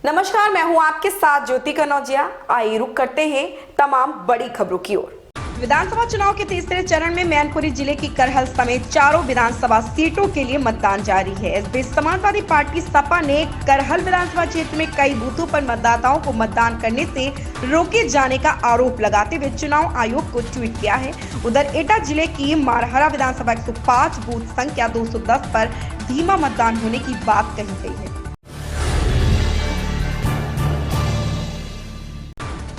नमस्कार, मैं हूं आपके साथ ज्योति कनौजिया। आइए रुक करते हैं तमाम बड़ी खबरों की ओर। विधानसभा चुनाव के तीसरे चरण में मैनपुरी जिले की करहल समेत चारों विधानसभा सीटों के लिए मतदान जारी है। इस बीच समाजवादी पार्टी सपा ने करहल विधानसभा क्षेत्र में कई बूथों पर मतदाताओं को मतदान करने से रोके जाने का आरोप लगाते हुए चुनाव आयोग को ट्वीट किया है। उधर एटा जिले की मारहरा विधानसभा 105 बूथ संख्या 210 पर धीमा मतदान होने की बात कही गई है।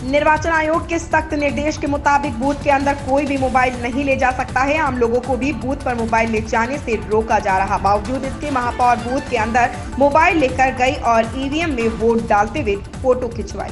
निर्वाचन आयोग के सख्त निर्देश के मुताबिक बूथ के अंदर कोई भी मोबाइल नहीं ले जा सकता है। आम लोगों को भी बूथ पर मोबाइल ले जाने से रोका जा रहा। बावजूद इसके महापौर बूथ के अंदर मोबाइल लेकर गई और ईवीएम में वोट डालते हुए फोटो खिंचवाई।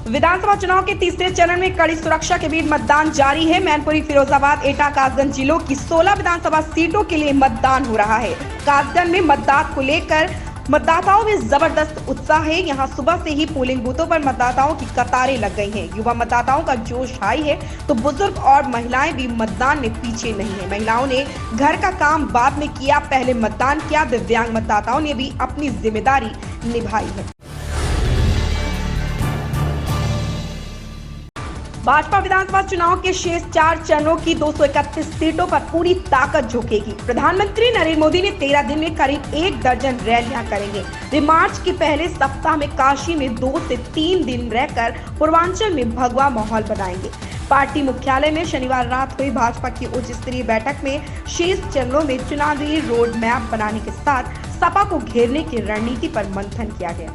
विधानसभा चुनाव के तीसरे चरण में कड़ी सुरक्षा के बीच मतदान जारी है। मैनपुरी, फिरोजाबाद, एटा, कासगंज जिलों की 16 विधानसभा सीटों के लिए मतदान हो रहा है। कासगंज में मतदान को लेकर मतदाताओं में जबरदस्त उत्साह है। यहां सुबह से ही पोलिंग बूथों पर मतदाताओं की कतारें लग गई हैं। युवा मतदाताओं का जोश हाई है तो बुजुर्ग और महिलाएं भी मतदान में पीछे नहीं है। महिलाओं ने घर का काम बाद में किया, पहले मतदान किया। दिव्यांग मतदाताओं ने भी अपनी जिम्मेदारी निभाई है। भाजपा विधानसभा चुनाव के शेष 4 चरणों की 231 सीटों पर पूरी ताकत झोंकेगी। प्रधानमंत्री नरेंद्र मोदी ने 13 दिन में करीब 1 दर्जन रैलियां करेंगे। वे मार्च के पहले सप्ताह में काशी में 2 से 3 दिन रहकर पूर्वांचल में भगवा माहौल बनाएंगे। पार्टी मुख्यालय में शनिवार रात हुई भाजपा की उच्च स्तरीय बैठक में शेष चरणों में चुनावी रोड मैप बनाने के साथ सपा को घेरने की रणनीति पर मंथन किया गया।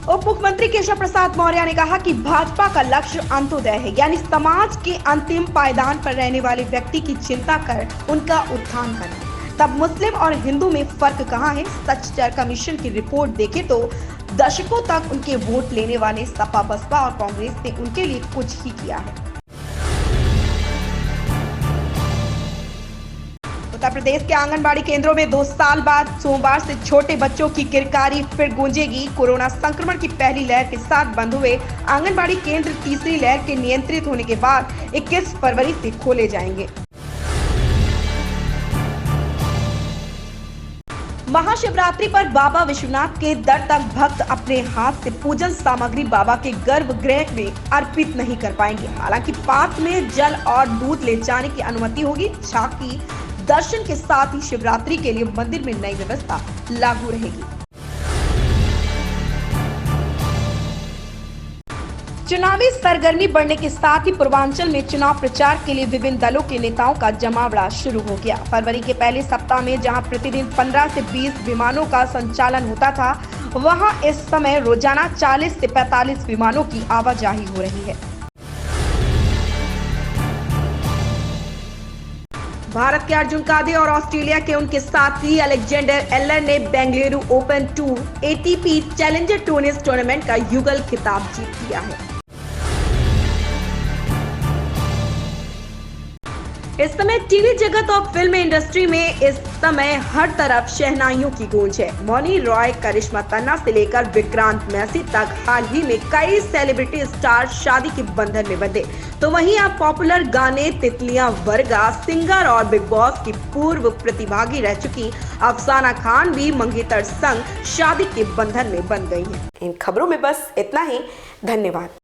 उप मुख्यमंत्री केशव प्रसाद मौर्य ने कहा कि भाजपा का लक्ष्य अंत्योदय है, यानी समाज के अंतिम पायदान पर रहने वाले व्यक्ति की चिंता कर उनका उत्थान करना। तब मुस्लिम और हिंदू में फर्क कहाँ है? सच्चर कमीशन की रिपोर्ट देखें तो दशकों तक उनके वोट लेने वाले सपा, बसपा और कांग्रेस ने उनके लिए कुछ ही किया है। उत्तर प्रदेश के आंगनबाड़ी केंद्रों में 2 साल बाद सोमवार से छोटे बच्चों की किरकारी फिर गूंजेगी। कोरोना संक्रमण की पहली लहर के साथ बंद हुए आंगनबाड़ी केंद्र तीसरी लहर के नियंत्रित होने के बाद 21 फरवरी से खोले जाएंगे। महाशिवरात्रि पर बाबा विश्वनाथ के दर तक भक्त अपने हाथ से पूजन सामग्री बाबा के गर्भगृह में अर्पित नहीं कर पाएंगे। हालांकि पास में जल और दूध ले जाने की अनुमति होगी। झांकी दर्शन के साथ ही शिवरात्रि के लिए मंदिर में नई व्यवस्था लागू रहेगी। चुनावी सरगर्मी बढ़ने के साथ ही पूर्वांचल में चुनाव प्रचार के लिए विभिन्न दलों के नेताओं का जमावड़ा शुरू हो गया। फरवरी के पहले सप्ताह में जहां प्रतिदिन 15 से 20 विमानों का संचालन होता था, वहां इस समय रोजाना 40 से 45 विमानों की आवाजाही हो रही है। भारत के अर्जुन कादे और ऑस्ट्रेलिया के उनके साथी अलेक्जेंडर एलर ने Bengaluru open tour ATP challenger tennis tournament का युगल खिताब जीत लिया है। इस समय टीवी जगत और फिल्म इंडस्ट्री में इस समय हर तरफ शहनाइयों की गूंज है। मौनी रॉय, करिश्मा तन्ना से लेकर विक्रांत मैसी तक हाल ही में कई सेलिब्रिटी स्टार शादी के बंधन में बंधे। तो वहीं अब पॉपुलर गाने तितलियां वर्गा, सिंगर और बिग बॉस की पूर्व प्रतिभागी रह चुकी अफसाना खान भी मंगेतर संग शादी के बंधन में बंध गई हैं। इन खबरों में बस इतना ही। धन्यवाद।